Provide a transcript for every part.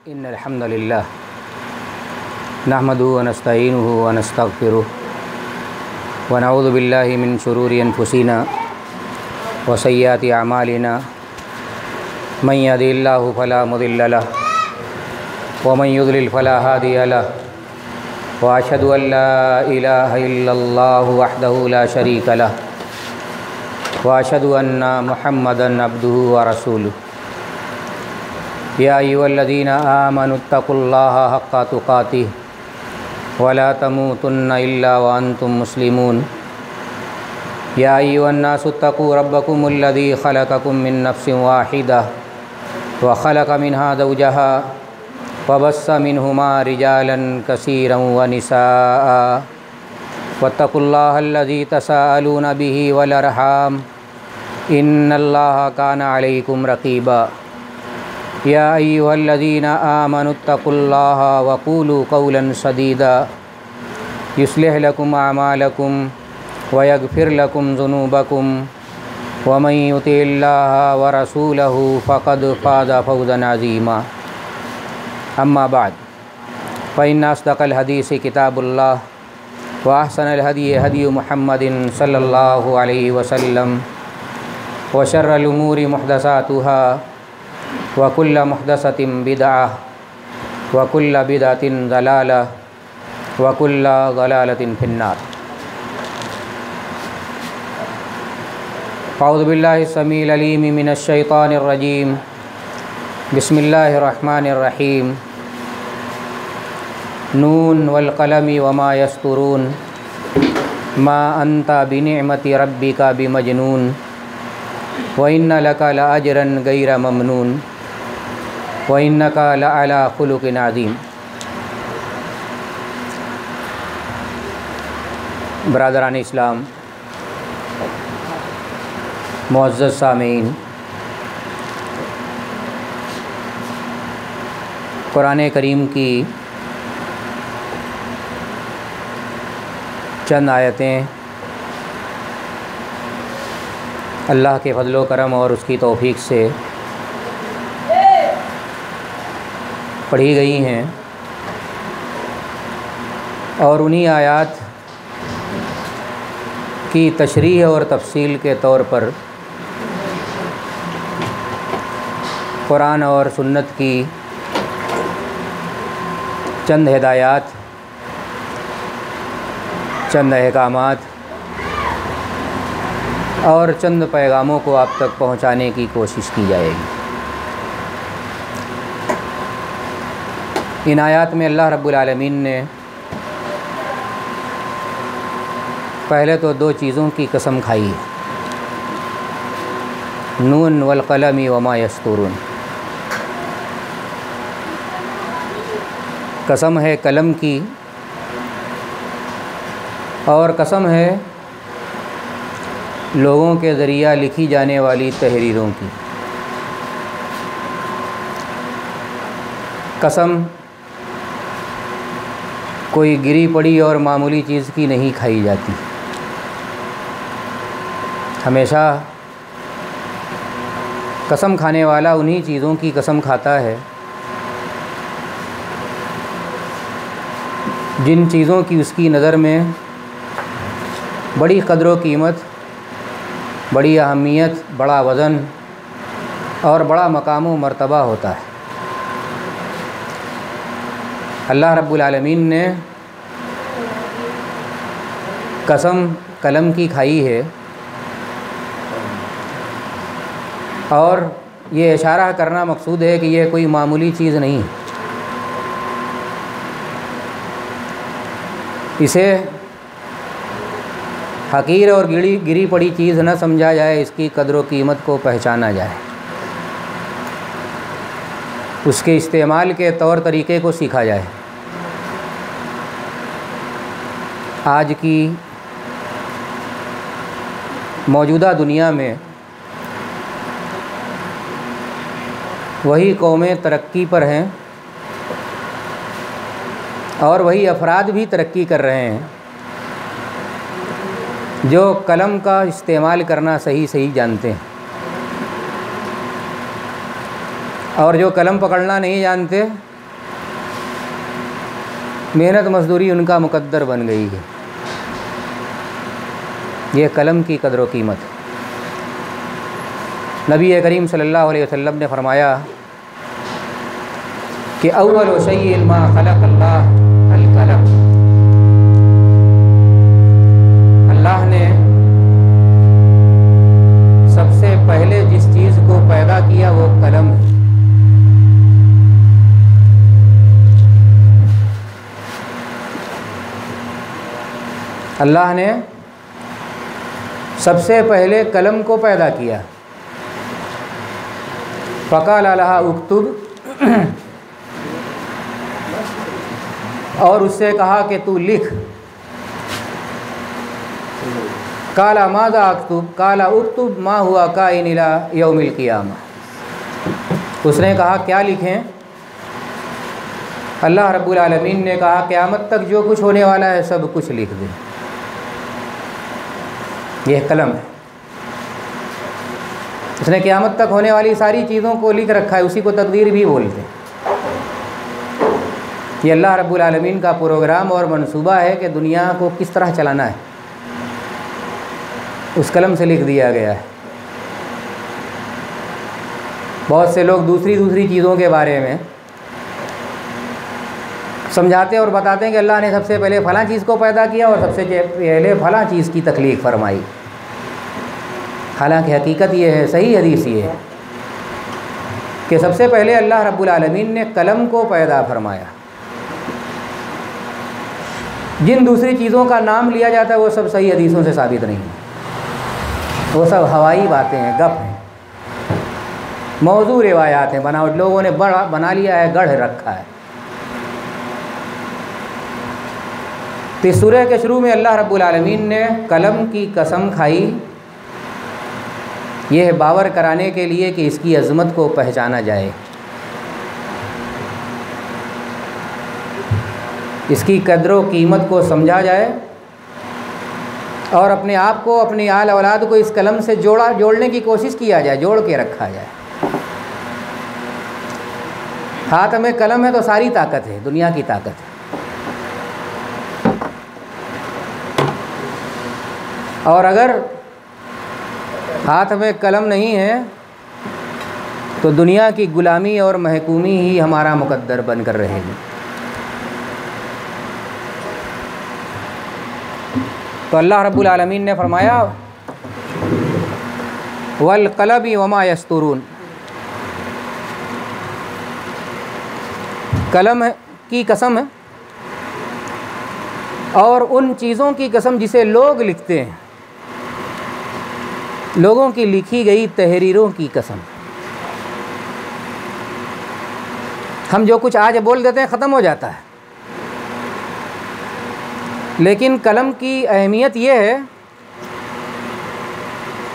इन्नल हम्दुलिल्लाह नहमदुहु व नस्तईनुहु व नस्तगफिरुह व नऊज़ु बिल्लाहि मिन शुरूरि अनफुसिना व सय्यिआति अमालिना मन यहदिहिल्लाहु फला मुदिल्ल लहु व मन युद्लिल फला हादिय लहु व अशहदु अन ला इलाहा इल्लल्लाहु वहदहु ला शरीका लहु व अशहदु अन्ना मुहम्मदन अब्दुहु व रसूलुहु। या अय्युहल्लज़ीना आमनुत्तक़ुल्लाहा हक़्क़ तुक़ातिह वला तमूतुन्ना इल्ला व अंतुम मुस्लिमून। या अय्युहन्नासुत्तक़ू रब्बकुमुल्लज़ी ख़लक़कुम मिन नफ्सिन वाहिदा व ख़लक़ मिन्हा ज़ौजहा व बस्स मिन्हुमा रिजालन कसीरन व निसाअ वत्तक़ुल्लाहल्लज़ी तसाअलूना बिही वल अर्हाम इन्नल्लाहा काना अलैकुम रक़ीबा। या अय्युहल्लज़ीना आमनुत्तक़ुल्लाहा व क़ूलू क़ौलन सदीदा युस्लिह लकुम अमालकुम व यग़फ़िर लकुम ज़ुनूबकुम व मन युतिइल्लाहा व रसूलहु फ़क़द फ़ाज़ फ़ौज़न अज़ीमा। अम्मा बअद फ़इन्न अस्दक़ल हदीस किताबुल्लाह व अहसनल हदी हदी मुहम्मदिन सल्लल्लाहु अलैहि वसल्लम व शर्रल उमूरि मुहदसातुहा व कुल्ल मुहदसतिन बिदअह व कुल्ल बिदअतिन ज़लालह व कुल्ल ज़लालतिन फिन्नार। अऊज़ु बिल्लाहि समीइल अलीम मिनश शैतानिर रजीम। बिस्मिल्लाहिर रहमानिर रहीम। नून वल क़लमि वमा यस्तुरून मा अंता बिनिअमति रब्बिका बिमजनून व इन्न लका लअजरन गैर ममनून व इन्नका लअला खुलुक़िन अज़ीम। बरादरान इस्लाम, मुअज़्ज़ज़ सामीन, कुरान करीम की चंद आयतें अल्लाह के फ़ज़्ल व करम और उसकी तौफ़ीक़ से पढ़ी गई हैं और उन्हीं आयात की तशरीह और तफ़सील के तौर पर कुरान और सुन्नत की चंद हिदायत, चंद अहकामात और चंद पैगामों को आप तक पहुंचाने की कोशिश की जाएगी। इन आयात में अल्लाह रब्बुल आलमीन ने पहले तो दो चीज़ों की कसम खाई है, नून वल क़लमि वमा यस्तुरून। कसम है कलम की और कसम है लोगों के ज़रिया लिखी जाने वाली तहरीरों की। कसम कोई गिरी पड़ी और मामूली चीज़ की नहीं खाई जाती। हमेशा कसम खाने वाला उन्हीं चीज़ों की कसम खाता है जिन चीज़ों की उसकी नज़र में बड़ी क़द्र व कीमत, बड़ी अहमियत, बड़ा वज़न और बड़ा मकाम व मर्तबा होता है। अल्लाह रब्बुल आलमीन ने कसम कलम की खाई है और ये इशारा करना मकसूद है कि यह कोई मामूली चीज़ नहीं। इसे हकीर और गिरी पड़ी चीज़ न समझा जाए, इसकी कदर व कीमत को पहचाना जाए, उसके इस्तेमाल के तौर तरीक़े को सीखा जाए। आज की मौजूदा दुनिया में वही कौमें तरक्की पर हैं और वही अफराद भी तरक्की कर रहे हैं जो कलम का इस्तेमाल करना सही सही जानते हैं। और जो कलम पकड़ना नहीं जानते मेहनत मजदूरी उनका मुकद्दर बन गई है। ये कलम की कदर व कीमत। नबी करीम सल्लल्लाहु अलैहि वसल्लम ने फरमाया कि अव्वल शैइन मा खलक़ल्लाह अल कलम। अल्लाह ने सबसे पहले जिस चीज़ को पैदा किया वो कलम है। अल्लाह ने सबसे पहले कलम को पैदा किया। फ़क़ाल लहा उक्तुब, और उससे कहा कि तू लिख। काला माज़ा अक्तुब, काला उक्तुब मा हुआ काइन इला यौमिल क़ियामा। उसने कहा क्या लिखें? अल्लाह रब्बुल आलमीन ने कहा क़यामत तक जो कुछ होने वाला है सब कुछ लिख दे। यह कलम है। उसने क़यामत तक होने वाली सारी चीज़ों को लिख रखा है, उसी को तकदीर भी बोलते हैं। ये अल्लाह रब्बुल आलमीन का प्रोग्राम और मंसूबा है कि दुनिया को किस तरह चलाना है, उस कलम से लिख दिया गया है। बहुत से लोग दूसरी चीज़ों के बारे में समझाते और बताते हैं कि अल्लाह ने सबसे पहले फ़लाँ चीज़ को पैदा किया और सबसे पहले फ़लाँ चीज़ की तख्लीक़ फरमाई। हालांकि हकीकत ये है, सही हदीस ये है कि सबसे पहले अल्लाह रब्बुल आलमीन ने कलम को पैदा फरमाया। जिन दूसरी चीज़ों का नाम लिया जाता है वो सब सही हदीसों से साबित नहीं है, वो सब हवाई बातें हैं, गप हैं, मौजू रिवायात हैं, बनावट लोगों ने बना लिया है, गढ़ रखा है। तो इस सूरह के शुरू में अल्लाह रब्बुल आलमीन ने कलम की कसम खाई, यह बावर कराने के लिए कि इसकी अज़मत को पहचाना जाए, इसकी कदर व कीमत को समझा जाए और अपने आप को, अपनी आल औलाद को इस कलम से जोड़ने की कोशिश किया जाए, जोड़ के रखा जाए। हाथ में कलम है तो सारी ताकत है, दुनिया की ताकत है। और अगर हाथ में कलम नहीं है तो दुनिया की गुलामी और महकूमी ही हमारा मुकद्दर बनकर रहेगी। तो अल्लाह रब्बुल आलमीन ने फरमाया वल क़लमी वमा यस्तुरून, कलम की कसम है और उन चीज़ों की कसम जिसे लोग लिखते हैं, लोगों की लिखी गई तहरीरों की कसम। हम जो कुछ आज बोल देते हैं ख़त्म हो जाता है, लेकिन कलम की अहमियत यह है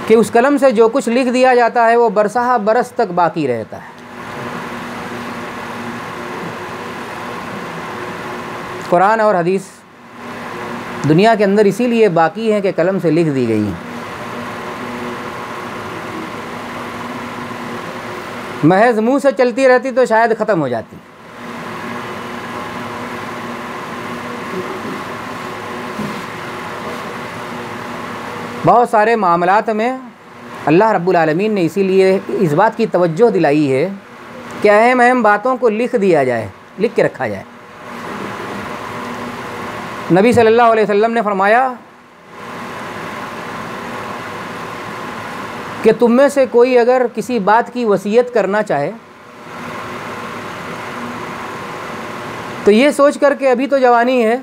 कि उस कलम से जो कुछ लिख दिया जाता है वो बरसहा बरस तक बाकी रहता है। कुरान और हदीस दुनिया के अंदर इसीलिए बाकी हैं कि कलम से लिख दी गई हैं। महज मुंह से चलती रहती तो शायद ख़त्म हो जाती। बहुत सारे मामलात में अल्लाह रब्बुल आलमीन ने इसीलिए इस बात की तवज्जो दिलाई है कि अहम अहम बातों को लिख दिया जाए, लिख के रखा जाए। नबी सल्लल्लाहु अलैहि वसल्लम ने फरमाया कि तुम में से कोई अगर किसी बात की वसीयत करना चाहे तो ये सोच कर के अभी तो जवानी है,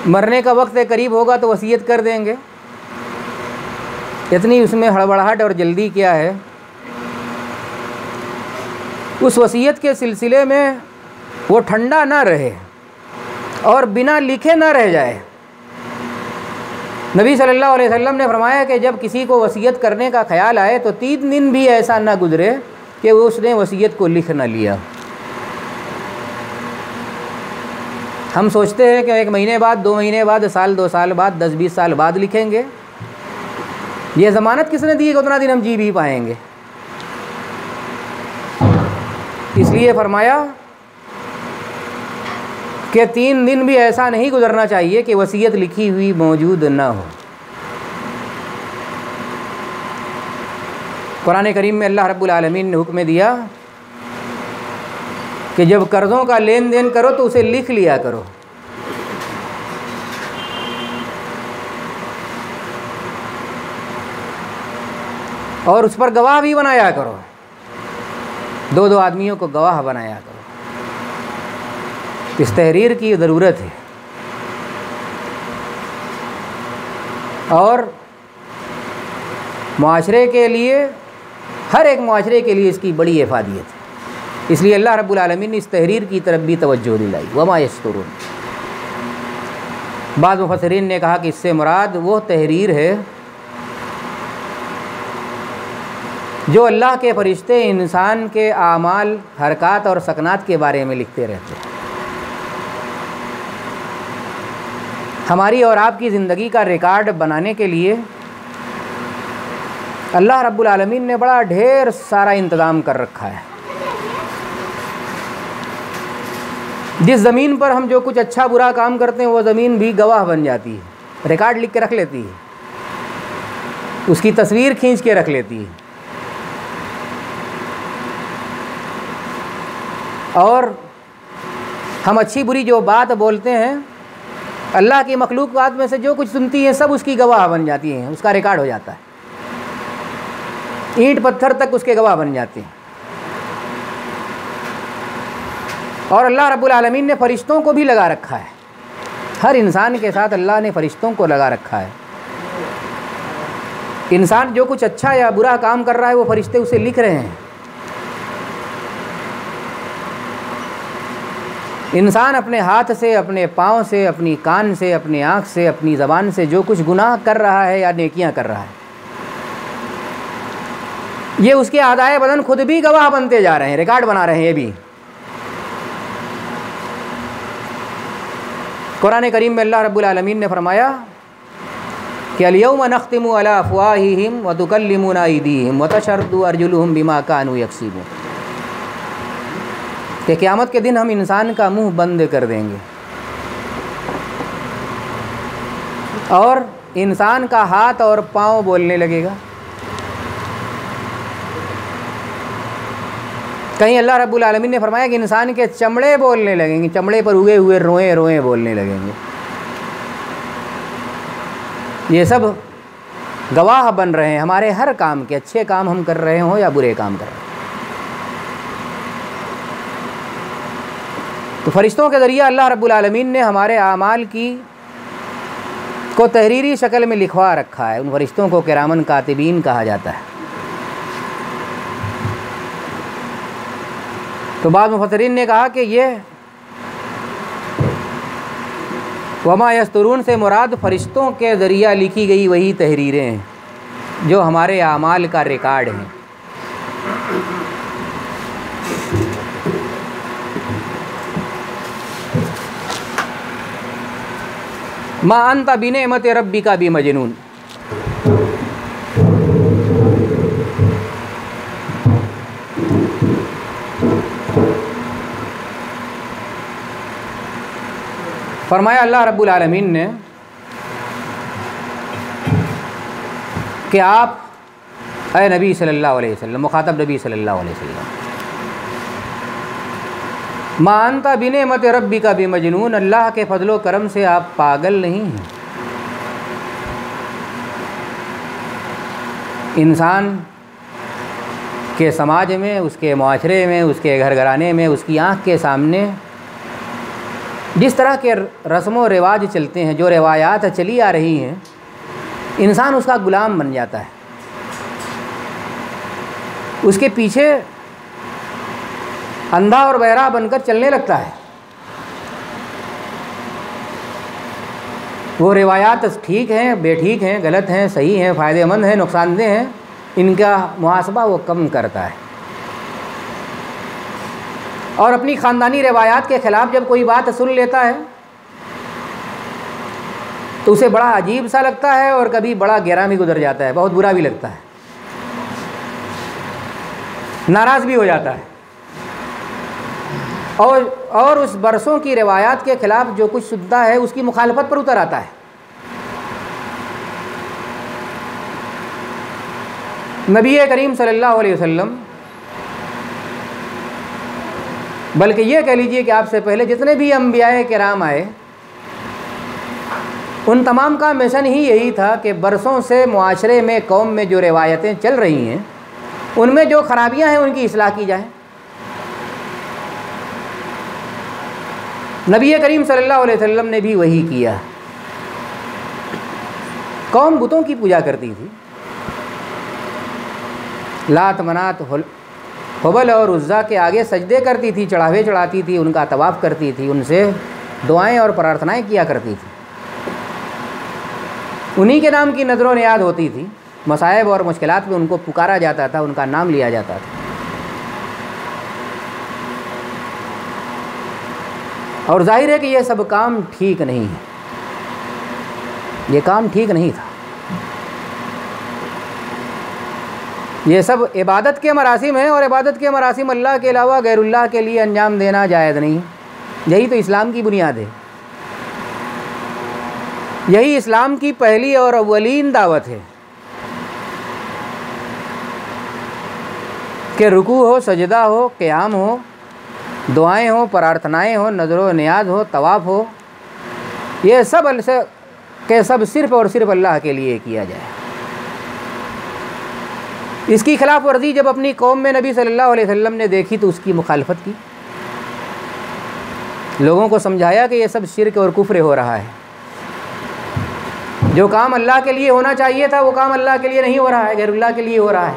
मरने का वक्त करीब होगा तो वसीयत कर देंगे, इतनी उसमें हड़बड़ाहट और जल्दी क्या है। उस वसीयत के सिलसिले में वो ठंडा ना रहे और बिना लिखे ना रह जाए। नबी सल्लल्लाहु अलैहि वसल्लम ने फरमाया कि जब किसी को वसीयत करने का ख्याल आए तो 3 दिन भी ऐसा ना गुजरे कि उसने वसीयत को लिख ना लिया। हम सोचते हैं कि 1 महीने बाद, 2 महीने बाद, साल 2 साल बाद, 10-20 साल बाद लिखेंगे। ये ज़मानत किसने दी है कि उतना दिन हम जी भी पाएंगे? इसलिए फरमाया कि 3 दिन भी ऐसा नहीं गुजरना चाहिए कि वसीयत लिखी हुई मौजूद न हो। कुरान करीम में अल्लाह रब्बुल आलमीन ने हुक्म दिया कि जब कर्ज़ों का लेन देन करो तो उसे लिख लिया करो। और उस पर गवाह भी बनाया करो, 2-2 आदमियों को गवाह बनाया करो। इस तहरीर की ज़रूरत है और मुआशरे के लिए, हर एक मुआशरे के लिए इसकी बड़ी इफ़ादियत है। इसलिए अल्लाह रब्बुल आलमीन ने इस तहरीर की तरफ भी तवज्जो दिलाई। वमा यस्तुरून, बाद मुफस्सिरीन ने कहा कि इससे मुराद वो तहरीर है जो अल्लाह के फरिश्ते इंसान के आमाल, हरकत और सकनात के बारे में लिखते रहते हैं। हमारी और आपकी ज़िंदगी का रिकॉर्ड बनाने के लिए अल्लाह रब्बुल आलमीन ने बड़ा ढेर सारा इंतज़ाम कर रखा है। जिस ज़मीन पर हम जो कुछ अच्छा बुरा काम करते हैं वो ज़मीन भी गवाह बन जाती है, रिकॉर्ड लिख के रख लेती है, उसकी तस्वीर खींच के रख लेती है। और हम अच्छी बुरी जो बात बोलते हैं, अल्लाह की मखलूक़ात में से जो कुछ सुनती है सब उसकी गवाह बन जाती हैं, उसका रिकॉर्ड हो जाता है। ईंट पत्थर तक उसके गवाह बन जाते हैं। और अल्लाह रब्बुल आलमीन ने फ़रिश्तों को भी लगा रखा है, हर इंसान के साथ अल्लाह ने फ़रिश्तों को लगा रखा है। इंसान जो कुछ अच्छा या बुरा काम कर रहा है वो फ़रिश्ते उसे लिख रहे हैं। इंसान अपने हाथ से, अपने पाँव से, अपनी कान से, अपनी आँख से, अपनी ज़बान से जो कुछ गुनाह कर रहा है या नेकियां कर रहा है, ये उसके आदाए बदन खुद भी गवाह बनते जा रहे हैं, रिकॉर्ड बना रहे हैं। ये भी कुरान करीम में अल्लाह रब्बुल आलमीन ने फरमाया कि अल-यौम नख्तिमु अला अफ़वाहिहिम व तुकल्लिमुना अयदीहिम व तशहदु अर्जुलुहुम बिमा कानू यक्सिबून, कि क़यामत के दिन हम इंसान का मुंह बंद कर देंगे और इंसान का हाथ और पाँव बोलने लगेगा। कहीं अल्लाह रब्बुल आलमीन ने फरमाया कि इंसान के चमड़े बोलने लगेंगे, चमड़े पर उगे हुए रोएं रोएं बोलने लगेंगे। ये सब गवाह बन रहे हैं हमारे हर काम के, अच्छे काम हम कर रहे हों या बुरे काम कर रहे हैं। तो फरिश्तों के ज़रिए अल्लाह रब्बुल आलमीन ने हमारे आमाल को तहरीरी शक्ल में लिखवा रखा है। उन फरिश्तों को किरामन कातिबीन कहा जाता है। तो बाद मुफस्सिरीन ने कहा कि ये वमा यस्तुरून से मुराद फरिश्तों के ज़रिया लिखी गई वही तहरीरें हैं जो हमारे आमाल का रिकॉर्ड हैं। मा अंता बिनेमत रब्बिका बिमजनून, फरमाया अल्लाह रब्बुल आलमीन ने कि आप ऐ नबी सल्लल्लाहु अलैहि वसल्लम, मुखातब नबी सल्लल्लाहु अलैहि वसल्लम, मा अंता बिनेमत रब्बिका बिमजनून, अल्लाह के फजलो करम से आप पागल नहीं हैं। इंसान के समाज में, उसके माशरे में, उसके घर घराने में, उसकी आँख के सामने जिस तरह के रस्म व रिवाज चलते हैं, जो रिवायात चली आ रही हैं, इंसान उसका ग़ुलाम बन जाता है, उसके पीछे अंधा और बहरा बनकर चलने लगता है। वो रिवायात ठीक हैं, बेठीक हैं, गलत हैं, सही हैं, फ़ायदेमंद हैं, नुकसानदेह हैं, इनका मुहासबा वो कम करता है। और अपनी ख़ानदानी रिवायात के ख़िलाफ़ जब कोई बात सुन लेता है तो उसे बड़ा अजीब सा लगता है और कभी बड़ा गहरा भी गुजर जाता है, बहुत बुरा भी लगता है, नाराज़ भी हो जाता है। और उस बरसों की रिवायात के ख़िलाफ़ जो कुछ सुनता है उसकी मुखालफत पर उतर आता है। नबी करीम सल्लल्लाहु अलैहि वसल्लम, बल्कि ये कह लीजिए कि आपसे पहले जितने भी अंबियाए किराम आए, उन तमाम का मिशन ही यही था कि बरसों से मुआशरे में, कौम में जो रिवायतें चल रही हैं उनमें जो खराबियां हैं उनकी इस्लाह की जाए। नबी करीम सल्लल्लाहु अलैहि वसल्लम ने भी वही किया। कौम बुतों की पूजा करती थी, लात मनात हुबल और उज़्ज़ा के आगे सजदे करती थी, चढ़ावे चढ़ाती थी, उनका तवाफ़ करती थी, उनसे दुआएं और प्रार्थनाएं किया करती थी। उन्हीं के नाम की नज़र नियाद होती थी, मसाइब और मुश्किलात में उनको पुकारा जाता था, उनका नाम लिया जाता था। और जाहिर है कि ये सब काम ठीक नहीं है, ये काम ठीक नहीं था। ये सब इबादत के मरासिम हैं और इबादत के मरासिम अल्लाह के अलावा गैरुल्लाह के लिए अंजाम देना जायज़ नहीं। यही तो इस्लाम की बुनियाद है, यही इस्लाम की पहली और अव्वलीन दावत है कि रुकू हो, सजदा हो, क़याम हो, दुआएं हो, प्रार्थनाएं हो, नज़र नियाज हो, तवाफ़ हो, ये सब के सब सिर्फ़ और सिर्फ अल्लाह के लिए किया जाए। इसकी खिलाफ वर्जी जब अपनी कौम में नबी सल्लल्लाहु अलैहि वसल्लम ने देखी तो उसकी मुखालफत की, लोगों को समझाया कि ये सब शिर्क और कुफ्र हो रहा है। जो काम अल्लाह के लिए होना चाहिए था वो काम अल्लाह के लिए नहीं हो रहा है, गैरुल्लाह के लिए हो रहा है।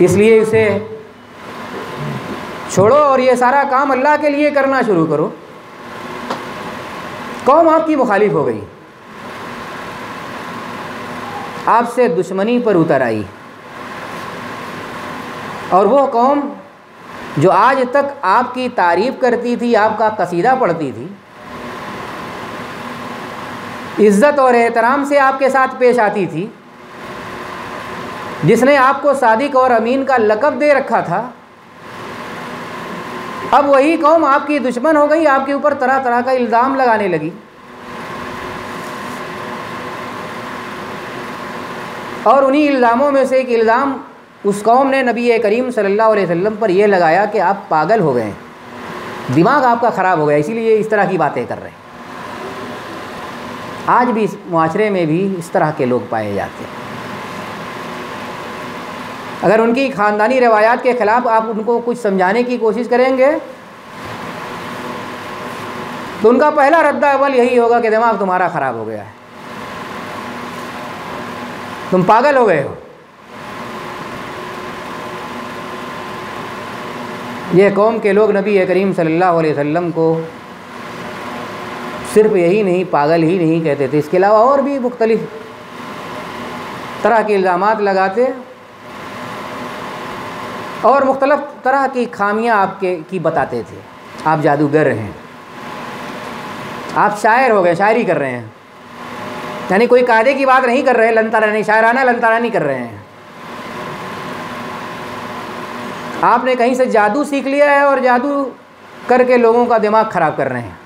इसलिए इसे छोड़ो और ये सारा काम अल्लाह के लिए करना शुरू करो। कौम आपकी मुखालिफ हो गई, आपसे दुश्मनी पर उतर आई, और वो कौम जो आज तक आपकी तारीफ़ करती थी, आपका कसीदा पढ़ती थी, इज़्ज़त और एहतराम से आपके साथ पेश आती थी, जिसने आपको सादिक और अमीन का लक़ब दे रखा था, अब वही कौम आपकी दुश्मन हो गई, आपके ऊपर तरह तरह का इल्ज़ाम लगाने लगी। और उन्हीं इल्ज़ामों में से एक इल्ज़ाम उस कौम ने नबी करीम सल्लल्लाहु अलैहि वसल्लम पर यह लगाया कि आप पागल हो गए, दिमाग आपका ख़राब हो गया, इसीलिए इस तरह की बातें कर रहे हैं। आज भी इस मुआशरे में भी इस तरह के लोग पाए जाते हैं। अगर उनकी ख़ानदानी रवायात के ख़िलाफ़ आप उनको कुछ समझाने की कोशिश करेंगे तो उनका पहला रद्दा अव्वल यही होगा कि दिमाग तुम्हारा ख़राब हो गया है, तुम पागल हो गए हो। ये कौम के लोग नबी करीम सल्लल्लाहु अलैहि वसल्लम को सिर्फ यही नहीं, पागल ही नहीं कहते थे, इसके अलावा और भी मुख्तलिफ तरह के इल्ज़ामात लगाते और मुख्तलिफ तरह की खामियां की बताते थे। आप जादूगर हैं, आप शायर हो गए, शायरी कर रहे हैं, यानी कोई कायदे की बात नहीं कर रहे, लंतारानी, शायराना लंतारानी कर रहे हैं। आपने कहीं से जादू सीख लिया है और जादू करके लोगों का दिमाग ख़राब कर रहे हैं,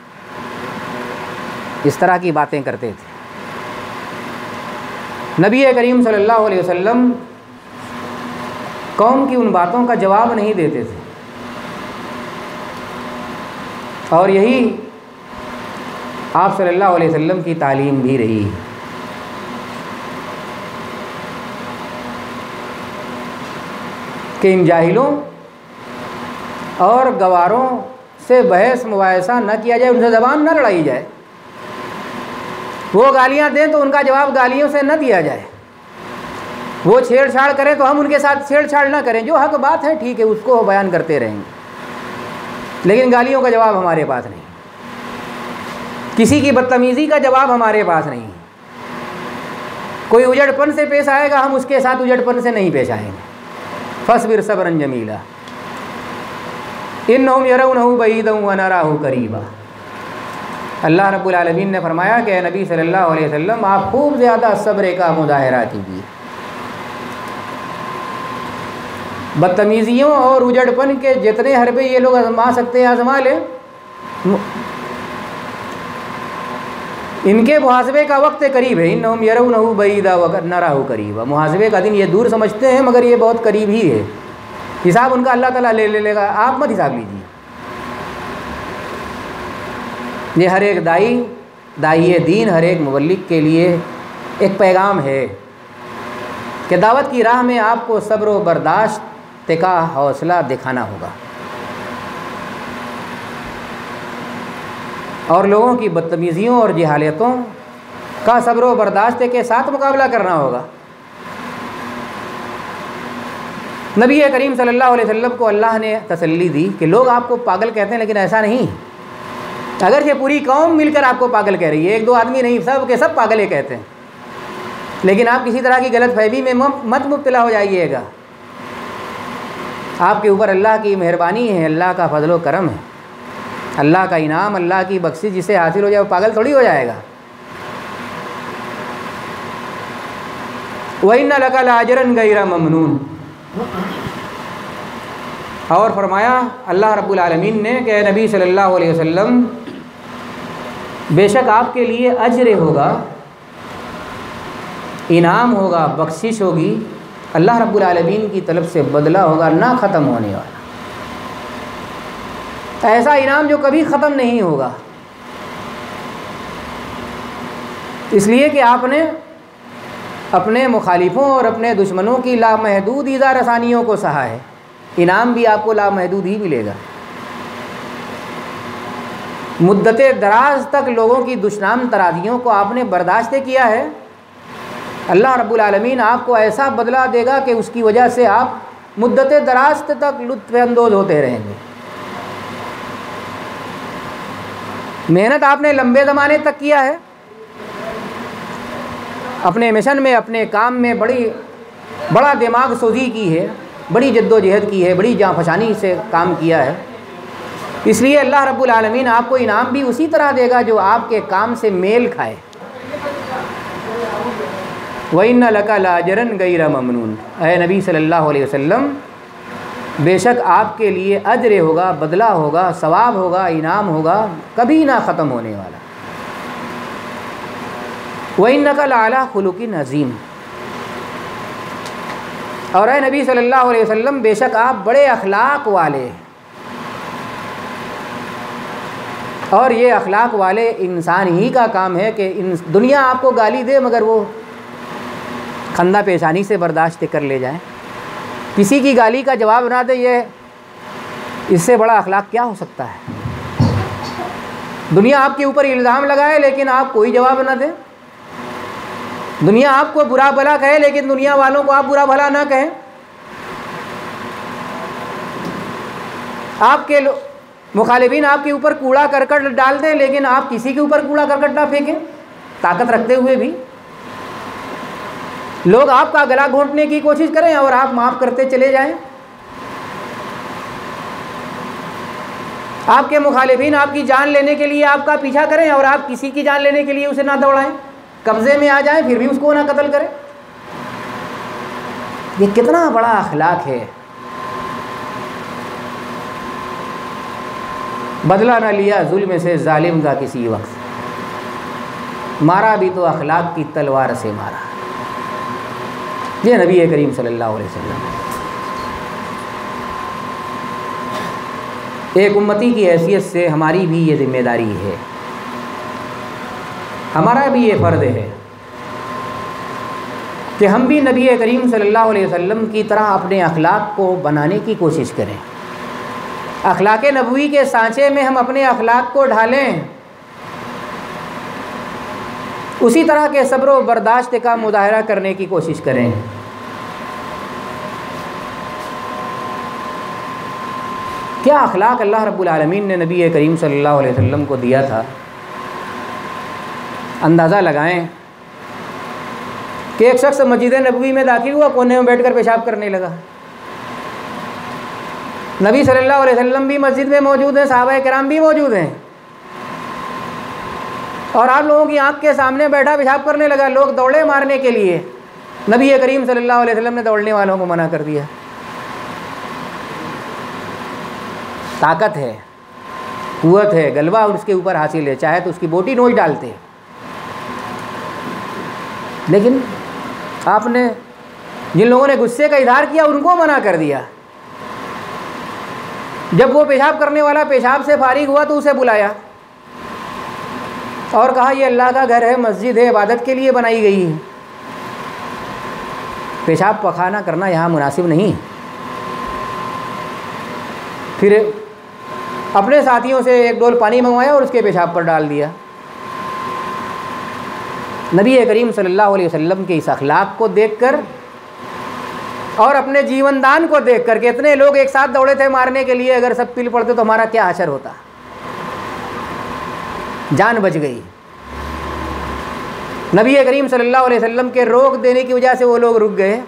इस तरह की बातें करते थे। नबी करीम सल्लल्लाहु अलैहि वसल्लम कौम की उन बातों का जवाब नहीं देते थे, और यही आप सल्लल्लाहु अलैहि वसल्लम की तालीम भी रही है कि इन जाहिलों और गवारों से बहस मुबाहिसा न किया जाए, उनसे ज़बान न लड़ाई जाए। वो गालियाँ दें तो उनका जवाब गालियों से न दिया जाए, वो छेड़छाड़ करें तो हम उनके साथ छेड़छाड़ ना करें। जो हक बात है ठीक है, उसको बयान करते रहेंगे, लेकिन गालियों का जवाब हमारे पास नहीं, किसी की बदतमीज़ी का जवाब हमारे पास नहीं। कोई उजड़पन से पेश आएगा, हम उसके साथ उजड़पन से नहीं पेश आएंगे। फस्बिर सब्रन जमीला इन्नहुम यरौनहु बईदन व नराहु करीबा। अल्लाह रब्बुल आलमीन ने फरमाया कि नबी सल्लल्लाहु अलैहि वसल्लम आप खूब ज़्यादा सब्र का मुजाहरा कीजिए। बदतमीज़ियों और उजड़पन के जितने हरबे ये लोग आजमा सकते हैं आजमा लें। इनके मुहासबे का वक्त करीब है। इन्नहुम यरौनहु बईदा व नराहु करीबा। मुहासबे का दिन ये दूर समझते हैं मगर ये बहुत करीब ही है। हिसाब उनका अल्लाह ताला ले लेगा, आप मत हिसाब लीजिए। ये हर एक दाई दीन, हर एक मुबल्लिग के लिए एक पैगाम है कि दावत की राह में आपको सब्र व बर्दाश्त का हौसला दिखाना होगा और लोगों की बदतमीज़ियों और जहालतों का सब्र व बर्दाश्त के साथ मुकाबला करना होगा। नबी करीम सल्लल्लाहु अलैहि वसल्लम को अल्लाह ने तसल्ली दी कि लोग आपको पागल कहते हैं, लेकिन ऐसा नहीं। अगर ये पूरी कौम मिलकर आपको पागल कह रही है, एक दो आदमी नहीं, सब के सब पागल ही कहते हैं, लेकिन आप किसी तरह की गलतफहमी में मत मुब्तला हो जाइएगा। आपके ऊपर अल्लाह की मेहरबानी है, अल्लाह का फजल व करम है, अल्लाह का इनाम, अल्लाह की बख्शिश जिसे हासिल हो जाए वो पागल थोड़ी हो जाएगा। व इन्ना लका लाअजरन गैरा ममनून। और फरमाया अल्लाह रब्बुल आलमीन ने कि नबी सल्लल्लाहु अलैहि वसल्लम, बेशक आपके लिए अजर होगा, इनाम होगा, बख्शिश होगी, अल्लाह रब्बुल आलमीन की तरफ से बदला होगा ना ख़त्म होने वाला, ऐसा इनाम जो कभी ख़त्म नहीं होगा। इसलिए कि आपने अपने मुखालिफों और अपने दुश्मनों की लामहदूद ईज़ा रसानियों को सहा है, इनाम भी आपको लामहदूद ही मिलेगा। मुद्दते दराज तक लोगों की दुश्मन तराजियों को आपने बर्दाश्त किया है, अल्लाह रब्बुल आलमीन आपको ऐसा बदला देगा कि उसकी वजह से आप मुद्दते दराज तक लुत्फ़ अंदोज़ होते रहेंगे। मेहनत आपने लंबे ज़माने तक किया है, अपने मिशन में, अपने काम में बड़ा दिमाग सोजी की है, बड़ी जद्दोजहद की है, बड़ी जाँफशानी से काम किया है। इसलिए अल्लाह रब्बुल आलमीन आपको इनाम भी उसी तरह देगा जो आपके काम से मेल खाए। व इन्ना लका लाअजरन गैरा ममनून। ऐ नबी सल्लल्लाहु अलैहि वसल्लम, बेशक आपके लिए अजर होगा, बदला होगा, सवाब होगा, इनाम होगा, कभी ना ख़त्म होने वाला। व इन्नका लअला खुलुकिन अज़ीम। और ऐ नबी सल्लल्लाहु अलैहि वसल्लम, बेशक आप बड़े अखलाक वाले, और ये अखलाक वाले इंसान ही का काम है कि दुनिया आपको गाली दे मगर वो खंदा पेशानी से बर्दाश्त कर ले जाए, किसी की गाली का जवाब ना दे। ये इससे बड़ा अखलाक क्या हो सकता है? दुनिया आपके ऊपर इल्ज़ाम लगाए लेकिन आप कोई जवाब ना दें, दुनिया आपको बुरा भला कहे लेकिन दुनिया वालों को आप बुरा भला ना कहें, आपके मुखालिफिन आपके ऊपर कूड़ा करकट डाल दें लेकिन आप किसी के ऊपर कूड़ा करकट ना फेंकें, ताकत रखते हुए भी। लोग आपका गला घोंटने की कोशिश करें और आप माफ़ करते चले जाएं। आपके मुखालिफिन आपकी जान लेने के लिए आपका पीछा करें और आप किसी की जान लेने के लिए उसे ना दौड़ाएं, कब्ज़े में आ जाएं फिर भी उसको ना कत्ल करें। ये कितना बड़ा अखलाक है। बदला ना लिया जुल्म से जालिम का किसी वक्त, मारा भी तो अखलाक की तलवार से मारा। ये नबी करीम सल्लल्लाहु अलैहि वसल्लम। एक उम्मती की हैसियत से हमारी भी ये ज़िम्मेदारी है, हमारा भी ये फ़र्ज़ है कि हम भी नबी करीम सल्लल्लाहु अलैहि वसल्लम की तरह अपने अखलाक को बनाने की कोशिश करें। अखलाक नबवी के सांचे में हम अपने अखलाक को ढालें, उसी तरह के सब्र व बर्दाश्त का मुजाहरा करने की कोशिश करें। क्या अखलाक अल्लाह रब्बुल आलमीन ने नबी करीम सल्लल्लाहु अलैहि वसल्लम को दिया था। अंदाज़ा लगाएं कि एक शख्स मस्जिद नबवी में दाखिल हुआ, कोने में बैठकर पेशाब करने लगा। नबी सल्लल्लाहु अलैहि वसल्लम भी मस्जिद में मौजूद हैं, सहाबा किराम भी मौजूद हैं, और आप लोगों की आंख के सामने बैठा पेशाब करने लगा। लोग दौड़े मारने के लिए, नबी करीम सल्लल्लाहु अलैहि वसल्लम ने दौड़ने वालों को मना कर दिया। ताकत है, कुव्वत है, गलबा उसके ऊपर हासिल है, चाहे तो उसकी बोटी नोच डालते। लेकिन आपने जिन लोगों ने गुस्से का इजहार किया उनको मना कर दिया। जब वो पेशाब करने वाला पेशाब से फारिग हुआ तो उसे बुलाया और कहा ये अल्लाह का घर है, मस्जिद है, इबादत के लिए बनाई गई है, पेशाब पखाना करना यहाँ मुनासिब नहीं। फिर अपने साथियों से एक डोल पानी मंगवाया और उसके पेशाब पर डाल दिया। नबी करीम सल्लल्लाहु अलैहि वसल्लम के इस अखलाक को देखकर और अपने जीवन दान को देखकर, कितने लोग एक साथ दौड़े थे मारने के लिए, अगर सब पिल पड़ते तो हमारा क्या असर होता। जान बच गई। नबी करीम सल्लल्लाहु अलैहि वसल्लम के रोक देने की वजह से वो लोग रुक गए।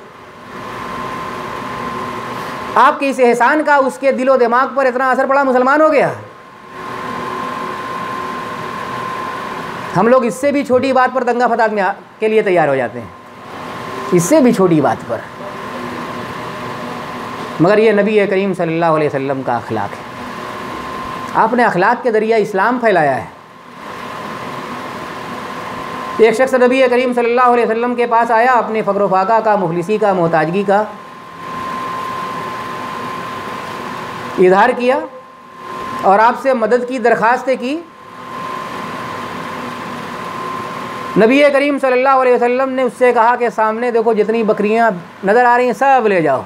आपके इस एहसान का उसके दिलो दिमाग पर इतना असर पड़ा, मुसलमान हो गया। हम लोग इससे भी छोटी बात पर दंगा फसाद में के लिए तैयार हो जाते हैं, इससे भी छोटी बात पर। मगर ये नबी करीम सल्लल्लाहु अलैहि वसल्लम का अखलाक है। आपने अखलाक के ज़रिए इस्लाम फैलाया है। एक शख्स नबी करीम सल्लल्लाहु अलैहि वसल्लम के पास आया, अपने फ़क्र फाका का, मुफलिसी का, मोहताजगी का इजहार किया और आपसे मदद की दरख्वास्त की। नबी करीम सल्लल्लाहु अलैहि वसल्लम ने उससे कहा कि सामने देखो जितनी बकरियां नज़र आ रही हैं सब ले जाओ।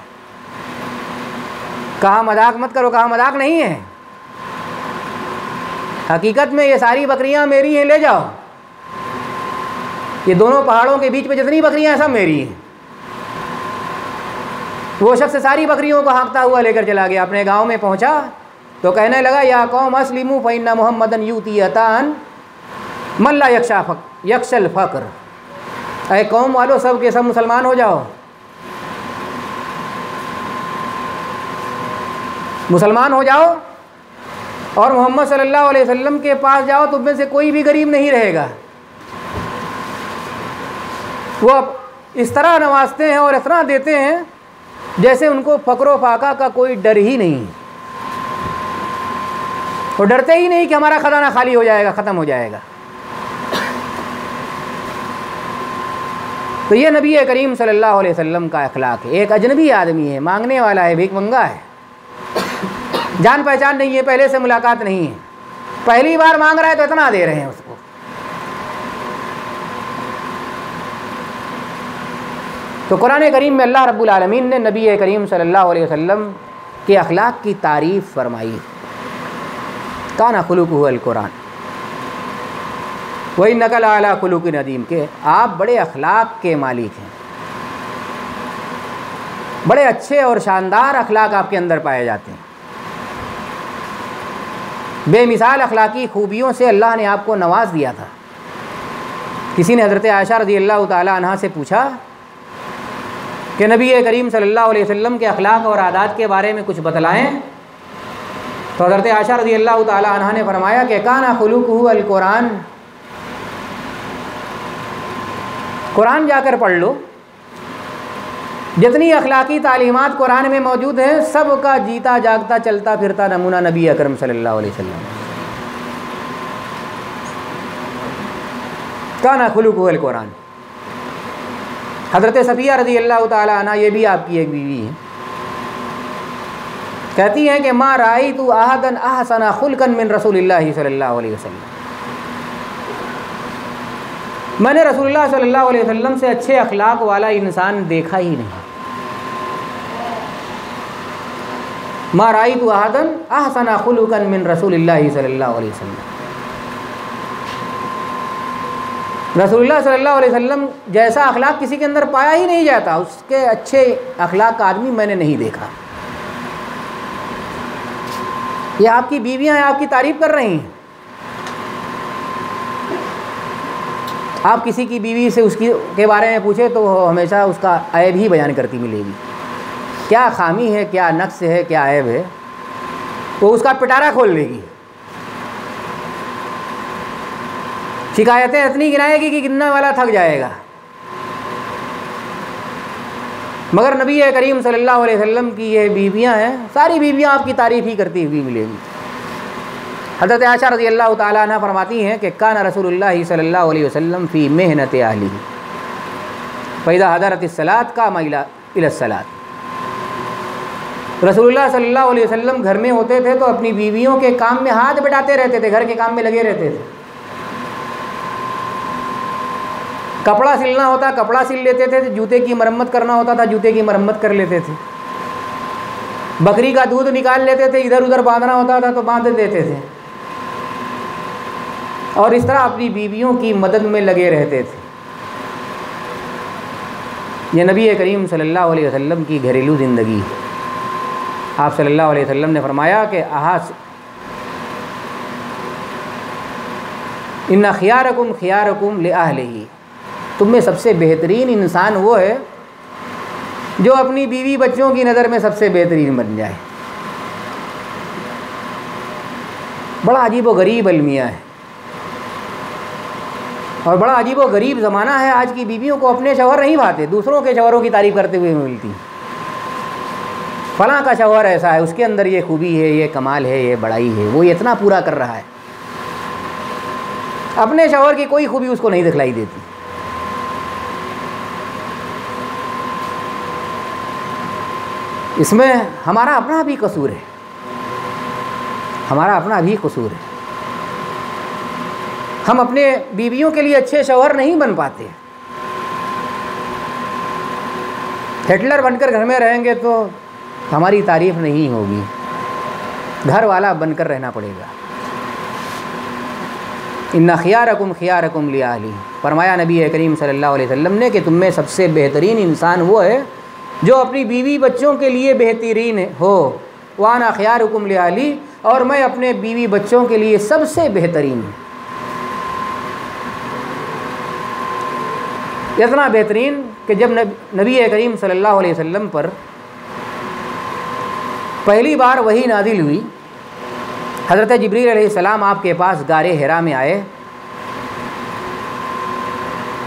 कहा मजाक मत करो। कहा मजाक नहीं है, हकीकत में ये सारी बकरियां मेरी हैं, ले जाओ। ये दोनों पहाड़ों के बीच में जितनी बकरियां हैं सब मेरी हैं। वो शख्स सारी बकरियों को हाँकता हुआ लेकर चला गया। अपने गांव में पहुंचा तो कहने लगा या कौम अस्लिमू फ़इन्ना मुहम्मदन यूती अतान मन ला यक्शल फ़क्र। अरे कौम वालों सब के सब मुसलमान हो जाओ, मुसलमान हो जाओ और मोहम्मद सल्लल्लाहु अलैहि वसल्लम के पास जाओ, तुम में से कोई भी गरीब नहीं रहेगा। वो इस तरह नवाजते हैं और इतना देते हैं जैसे उनको फ़क्र फाका का कोई डर ही नहीं। वो डरते ही नहीं कि हमारा ख़जाना खाली हो जाएगा, ख़त्म हो जाएगा। तो ये नबी करीम सल्लल्लाहु अलैहि वसल्लम का अखलाक है। एक अजनबी आदमी है, मांगने वाला है, भीख मंगा है, जान पहचान नहीं है, पहले से मुलाकात नहीं है, पहली बार मांग रहा है तो इतना दे रहे हैं उसको। तो कुरान करीम में अल्लाह रब्बुल आलमीन ने नबी करीम सल्लल्लाहु अलैहि वसल्लम के अखलाक की तारीफ़ फरमाई। काना खुलुकुहुल कुरान वही नकल आला खुलुक नदीम के, आप बड़े अखलाक के मालिक हैं, बड़े अच्छे और शानदार अखलाक आपके अंदर पाए जाते हैं। बेमिसाल अखलाकी खूबियों से अल्लाह ने आपको नवाज दिया था। किसी ने हज़रत आयशा रज़ियल्लाहु ताला अन्हा से पूछा कि नबी करीम सल्लल्लाहु अलैहि वसल्लम के अखलाक और आदात के बारे में कुछ बतलाएं। तो हज़रत आयशा रज़ियल्लाहु ताला अन्हा ने फरमाया कि काना खुलुकुहुल कुरान, कुरान जाकर पढ़ लो, जितनी अखलाकी तालीमात कुरान में मौजूद हैं सब का जीता जागता चलता फिरता नमूना नबी अकरम सल्लल्लाहु अलैहि वसल्लम। काना खुलुकुहुल कुरान। हज़रत सफ़िया रज़ियल्लाहु ताला अन्हा, ये भी आपकी एक बीवी है, कहती हैं कि मा राइतु अहदन अहसना खुल्कन मिन रसूलिल्लाहि सल्लल्लाहु अलैहि वसल्लम। मैंने रसूलुल्लाह सल्लल्लाहु अलैहि वसल्लम से अच्छे अखलाक वाला इंसान देखा ही नहीं। मा राइतु अहदन अहसना खुल्कन मिन रसूलिल्लाहि सल्लल्लाहु अलैहि वसल्लम। रसूलुल्लाह सल्लल्लाहु अलैहि वसल्लम जैसा अखलाक किसी के अंदर पाया ही नहीं जाता, उसके अच्छे अखलाक का आदमी मैंने नहीं देखा। ये आपकी बीवियां आपकी तारीफ़ कर रही हैं। आप किसी की बीवी से उसकी के बारे में पूछे तो हमेशा उसका ऐब ही बयान करती मिलेगी, क्या खामी है, क्या नक्स है, क्या ऐब है, तो उसका पिटारा खोल लेगी। शिकायतें इतनी गिनाएगी कि गिनने वाला थक जाएगा। मगर नबी करीम सल्लल्लाहु अलैहि वसल्लम की ये बीवियाँ हैं, सारी बीवियाँ आपकी तारीफ़ ही करती हुई मिलेंगी। हज़रत आयशा रज़ियल्लाहु ताला अन्हा फरमाती हैं कि कान रसूलुल्लाह सल्लल्लाहु अलैहि वसल्लम फ़ी मेहनत अहलिही फ़इज़ा हदरतिस सलात कामा इलस सलात। रसूलुल्लाह सल्लल्लाहु अलैहि वसल्लम घर में होते थे तो अपनी बीवियों के काम में हाथ बटाते रहते थे, घर के काम में लगे रहते थे। कपड़ा सिलना होता कपड़ा सिल लेते थे, जूते की मरम्मत करना होता था जूते की मरम्मत कर लेते थे, बकरी का दूध निकाल लेते थे, इधर उधर बांधना होता था तो बांध देते थे, और इस तरह अपनी बीवियों की मदद में लगे रहते थे। ये नबी करीम सल्लल्लाहु अलैहि वसल्लम की घरेलू ज़िंदगी। आप सल्लल्लाहु अलैहि वसल्लम ने फरमाया कि इन्ना खियारकुम ले अहलिही, तुम में सबसे बेहतरीन इंसान वो है जो अपनी बीवी बच्चों की नज़र में सबसे बेहतरीन बन जाए। बड़ा अजीब व गरीब अलमिया है और बड़ा अजीब व गरीब ज़माना है। आज की बीवियों को अपने शौहर नहीं भाते, दूसरों के शौहरों की तारीफ़ करते हुए मिलती। फलां का शौहर ऐसा है, उसके अंदर ये खूबी है, ये कमाल है, ये बड़ाई है, वो इतना पूरा कर रहा है। अपने शौहर की कोई खूबी उसको नहीं दिखलाई देती। इसमें हमारा अपना भी कसूर है, हमारा अपना भी कसूर है। हम अपने बीवियों के लिए अच्छे शौहर नहीं बन पाते। हिटलर बनकर घर में रहेंगे तो हमारी तारीफ़ नहीं होगी, घर वाला बनकर रहना पड़ेगा। इन्ना खियारकुम li अहली, फरमाया नबी करीम सल्लल्लाहु अलैहि वसल्लम ने कि तुम में सबसे बेहतरीन इंसान वो है जो अपनी बीवी बच्चों के लिए बेहतरीन हो। वाना खियारकुम li अहली, और मैं अपने बीवी बच्चों के लिए सबसे बेहतरीन हूँ। इतना बेहतरीन कि जब नबी करीम सल्लल्लाहु अलैहि वसल्लम पर पहली बार वही नाजिल हुई, हज़रत जिब्रील अलैहिस्सलाम आपके पास गारे हिरा में आए।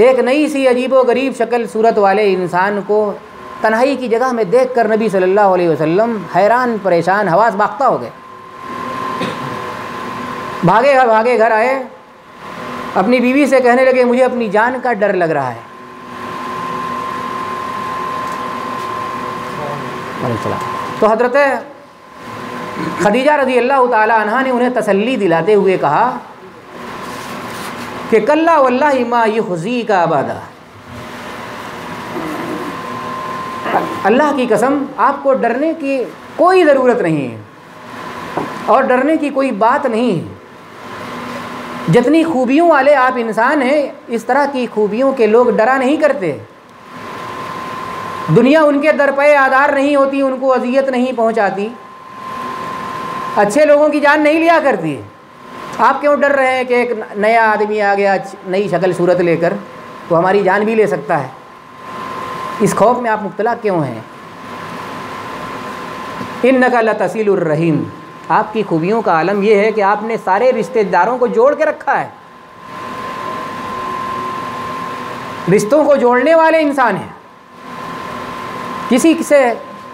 एक नई सी अजीब व गरीब शक्ल सूरत वाले इंसान को तन्हाई की जगह में देखकर नबी सल्लल्लाहु अलैहि वसल्लम हैरान परेशान हवास बाख्ता हो गए। भागे घर आए, अपनी बीवी से कहने लगे मुझे अपनी जान का डर लग रहा है। तो हज़रत खदीजा रज़ियल्लाहु ताला अन्हा ने उन्हें तसल्ली दिलाते हुए कहा कि कल्ला वल्लाहि मा युख़ज़ीका अबदा, अल्लाह की कसम आपको डरने की कोई ज़रूरत नहीं है और डरने की कोई बात नहीं है। जितनी खूबियों वाले आप इंसान हैं, इस तरह की खूबियों के लोग डरा नहीं करते। दुनिया उनके दर पे आधार नहीं होती, उनको अजियत नहीं पहुंचाती, अच्छे लोगों की जान नहीं लिया करती। आप क्यों डर रहे हैं कि एक नया आदमी आ गया नई शक्ल सूरत लेकर, तो हमारी जान भी ले सकता है? इस खौफ में आप मुब्तला क्यों हैं? इन्नका लतसीलुर रहीम, आपकी खूबियों का आलम यह है कि आपने सारे रिश्तेदारों को जोड़ के रखा है, रिश्तों को जोड़ने वाले इंसान हैं। किसी से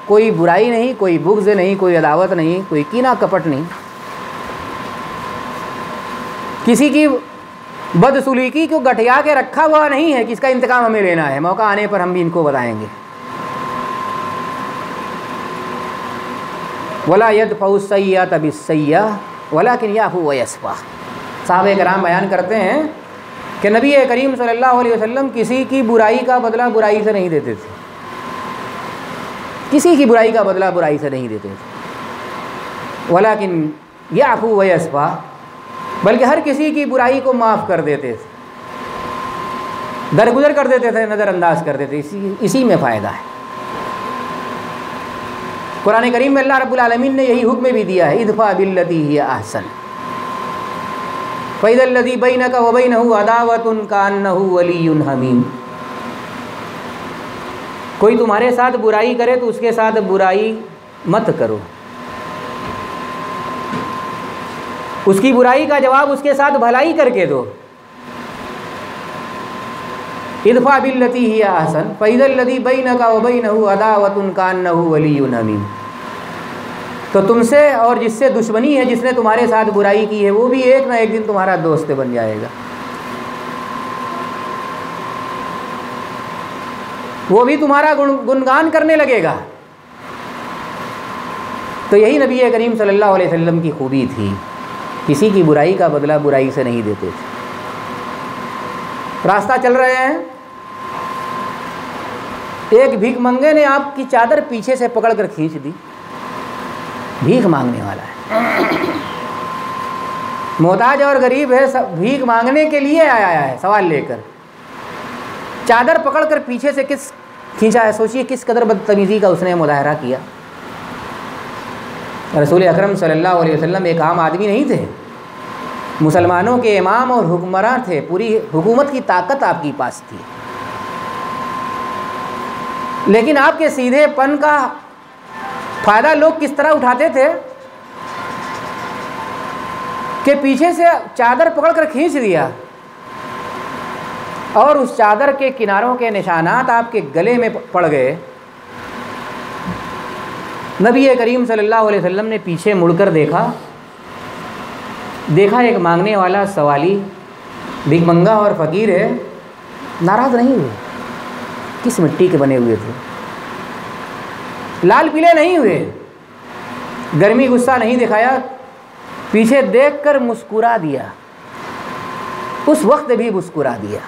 कोई बुराई नहीं, कोई बुग़्ज़ नहीं, कोई अदावत नहीं, कोई कीना कपट नहीं, किसी की बदसलूकी को गठिया के रखा हुआ नहीं है कि इसका इंतकाम हमें लेना है, मौका आने पर हम भी इनको बताएंगे। वला यदफ़उ सय्यअत बिस्सय्यअह वलाकिन याफ़ू व यस्फ़ह। साहबे कराम बयान करते हैं कि नबी करीम सल्लल्लाहु अलैहि वसल्लम किसी की बुराई का बदला बुराई से नहीं देते थे, किसी की बुराई का बदला बुराई से नहीं देते थे। वलाकिन याफ़ू व यस्फ़ह, बल्कि हर किसी की बुराई को माफ़ कर देते थे, दरगुजर कर देते थे, नज़रअंदाज कर देते। इसी में फ़ायदा है। कुरान करीम में अल्लाह रब्बुल आलमीन ने यही हुक्म भी दिया है, इदफ़ा बिल्लती हिया अहसन फ़इज़ल्लज़ी बैनका व बैनहु अदावतुन कान्नहु वलियुन हमीम। कोई तुम्हारे साथ बुराई करे तो उसके साथ बुराई मत करो, उसकी बुराई का जवाब उसके साथ भलाई करके दो। इदफा बिल्लती हिया अहसन फ़इज़ल्लज़ी बैनका व बैनहु अदावतुन कान्नहु वलियुन हमीम। तो तुमसे और जिससे दुश्मनी है, जिसने तुम्हारे साथ बुराई की है, वो भी एक ना एक दिन तुम्हारा दोस्त बन जाएगा, वो भी तुम्हारा गुणगान करने लगेगा। तो यही नबी करीम सल्लल्लाहु अलैहि वसल्लम की खूबी थी, किसी की बुराई का बदला बुराई से नहीं देते थे। रास्ता चल रहे हैं, एक भीख मंगे ने आपकी चादर पीछे से पकड़कर खींच दी। भीख मांगने वाला है, मोहताज और गरीब है, सब भीख मांगने के लिए आया है सवाल लेकर। चादर पकड़कर पीछे से किस खींचा है, सोचिए किस कदर बदतमीज़ी का उसने मुजाहरा किया। रसूल अकरम सल्लल्लाहु अलैहि वसल्लम एक आम आदमी नहीं थे, मुसलमानों के इमाम और हुक्मरान थे, पूरी हुकूमत की ताकत आपके पास थी। लेकिन आपके सीधेपन का फ़ायदा लोग किस तरह उठाते थे कि पीछे से चादर पकड़कर खींच दिया और उस चादर के किनारों के निशानात आपके गले में पड़ गए। नबी करीम सल्लल्लाहु अलैहि वसल्लम ने पीछे मुड़कर देखा एक मांगने वाला सवाली भिखमंगा और फ़कीर है। नाराज़ नहीं हुए, किस मिट्टी के बने हुए थे, लाल पीले नहीं हुए, गर्मी गुस्सा नहीं दिखाया, पीछे देखकर मुस्कुरा दिया, उस वक्त भी मुस्कुरा दिया।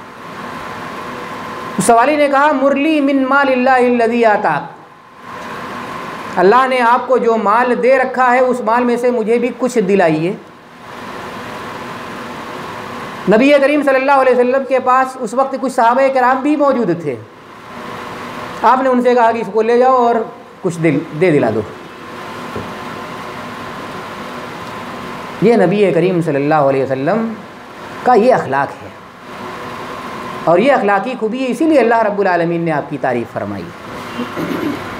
उस सवाली ने कहा, मुरली मिन मालिल्लाहिल्लज़ी आताक, अल्लाह ने आपको जो माल दे रखा है उस माल में से मुझे भी कुछ दिलाइए। नबी करीम सल्लल्लाहु अलैहि वसल्लम के पास उस वक्त कुछ सहाबा किराम भी मौजूद थे। आपने उनसे कहा कि इसको ले जाओ और कुछ दे दिला दो। ये नबी करीम सल्लल्लाहु अलैहि वसल्लम का ये अखलाक है, और ये अखलाकी खूबी है, इसीलिए अल्लाह रब्बुल आलमीन ने आपकी तारीफ़ फरमाई।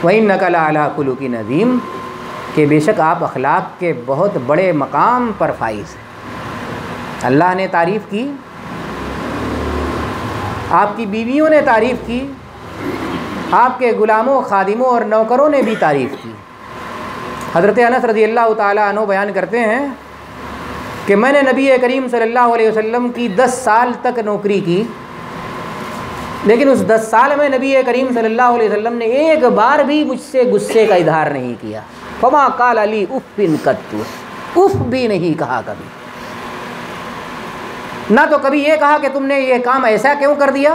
व इन्नका लअला खुलुक़िन अज़ीम, कि बेशक आप अखलाक के बहुत बड़े मकाम पर फाइज़ हैं। अल्लाह ने तारीफ़ की, आपकी बीवियों ने तारीफ़ की, आपके ग़ुलामों, खादिमों और नौकरों ने भी तारीफ़ की। हज़रत अनस रज़ियल्लाहु ताला अन्हु बयान करते हैं कि मैंने नबी करीम सल्लल्लाहु अलैहि वसल्लम की 10 साल तक नौकरी की, लेकिन उस 10 साल में नबी करीम सल्लल्लाहु अलैहि वसल्लम ने एक बार भी मुझसे गुस्से का इजहार नहीं किया। फमा काल अली उफ़्फ़िन कत्तु, उफ़ भी नहीं कहा कभी। ना तो कभी ये कहा कि तुमने ये काम ऐसा क्यों कर दिया,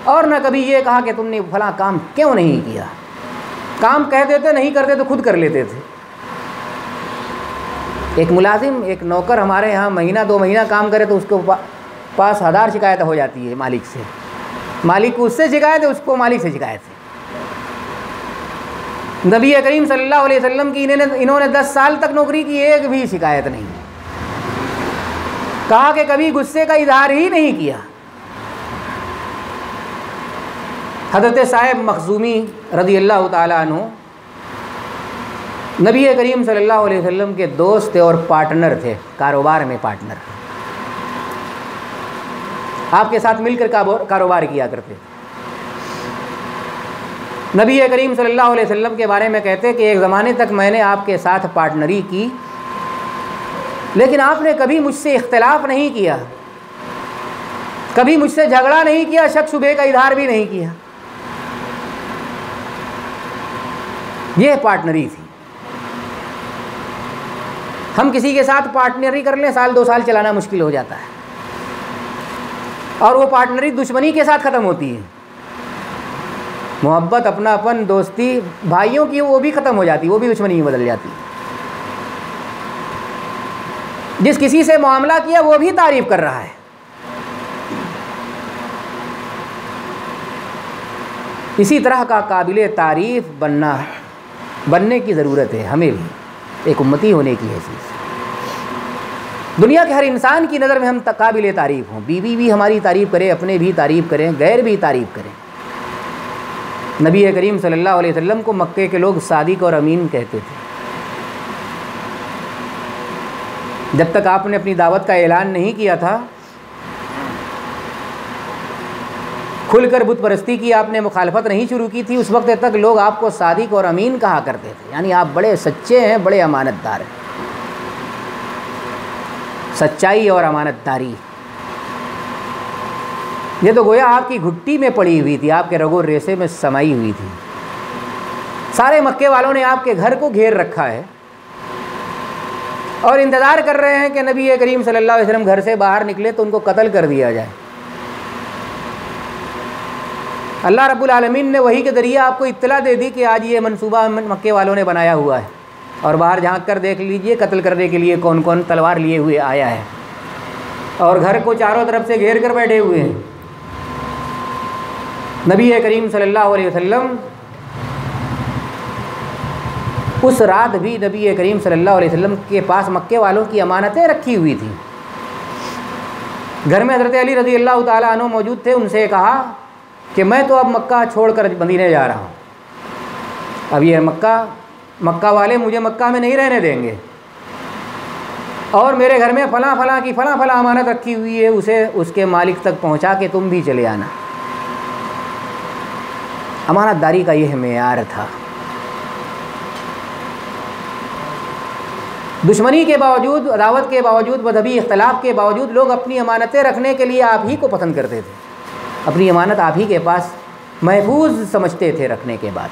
और ना कभी ये कहा कि तुमने फला काम क्यों नहीं किया। काम कह देते, नहीं करते तो खुद कर लेते थे। एक मुलाजिम, एक नौकर हमारे यहाँ महीना 2 महीना काम करे तो उसको पास 1000 शिकायत हो जाती है मालिक से। मालिक को उससे शिकायत है, उसको मालिक से शिकायत है। नबी करीम सल्लल्लाहु अलैहि वसल्लम की इन्होंने 10 साल तक नौकरी की, एक भी शिकायत नहीं। कहा कि कभी गुस्से का इजहार ही नहीं किया। हज़रत साहिब मखज़ूमी रज़ियल्लाहु ताला अन्हु नबी करीम सल्लल्लाहु अलैहि वसल्लम के दोस्त थे और पार्टनर थे, कारोबार में पार्टनर, आपके साथ मिलकर कारोबार किया करते। नबी करीम सल्लल्लाहु अलैहि वसल्लम के बारे में कहते कि एक ज़माने तक मैंने आपके साथ पार्टनरी की, लेकिन आपने कभी मुझसे इख्तिलाफ नहीं किया, कभी मुझसे झगड़ा नहीं किया, शक शुबे का इजहार भी नहीं किया। यह पार्टनरी थी। हम किसी के साथ पार्टनरी कर लें, 1-2 साल चलाना मुश्किल हो जाता है, और वो पार्टनरी दुश्मनी के साथ ख़त्म होती है। मोहब्बत, अपनापन, दोस्ती भाइयों की वो भी ख़त्म हो जाती है, वो भी दुश्मनी में बदल जाती है। जिस किसी से मामला किया वो भी तारीफ़ कर रहा है। इसी तरह का काबिल तारीफ़ बनने की ज़रूरत है हमें भी, एक उम्मती होने की हैसियत से। दुनिया के हर इंसान की नज़र में हम काबिल तारीफ़ हों, बीवी भी हमारी तारीफ़ करे, अपने भी तारीफ़ करें, गैर भी तारीफ़ करें। नबी करीम सल्लल्लाहु अलैहि वसल्लम को मक्के के लोग सादिक और अमीन कहते थे। जब तक आपने अपनी दावत का ऐलान नहीं किया था, खुलकर बुत परस्ती की आपने मुखालफत नहीं शुरू की थी, उस वक्त तक लोग आपको सादिक और अमीन कहा करते थे। यानी आप बड़े सच्चे हैं, बड़े अमानतदार हैं। सच्चाई और अमानतदारी ये तो गोया आपकी घुट्टी में पड़ी हुई थी, आपके रगो रेसे में समाई हुई थी। सारे मक्के वालों ने आपके घर को घेर रखा है और इंतज़ार कर रहे हैं कि नबी करीम सल्लल्लाहु अलैहि वसल्लम घर से बाहर निकले तो उनको कत्ल कर दिया जाए। अल्लाह रब्बुल आलमीन ने वही के ज़रिए आपको इत्तला दे दी कि आज ये मंसूबा मक्के वालों ने बनाया हुआ है और बाहर झांक कर देख लीजिए कत्ल करने के लिए कौन कौन तलवार लिए हुए आया है और घर को चारों तरफ से घेर कर बैठे हुए हैं। नबी करीम सल्लल्लाहु अलैहि वसल्लम उस रात भी नबी करीम सल्लल्लाहु अलैहि वसल्लम के पास मक्के वालों की अमानतें रखी हुई थी। घर में हज़रत अली रज़ी अल्लाह ताला अन्हु मौजूद थे। उनसे कहा कि मैं तो अब मक्का छोड़कर मदीने जा रहा हूँ, अब ये मक्का वाले मुझे मक्का में नहीं रहने देंगे और मेरे घर में फ़लाँ फ़लाँ की फ़लाँ फ़लाँ अमानत रखी हुई है, उसे उसके मालिक तक पहुँचा के तुम भी चले आना। अमानतदारी का यह मेयार था। दुश्मनी के बावजूद, अदावत के बावजूद, मजहबी इख्तलाफ के बावजूद लोग अपनी अमानतें रखने के लिए आप ही को पसंद करते थे। अपनी अमानत आप ही के पास महफूज समझते थे रखने के बाद।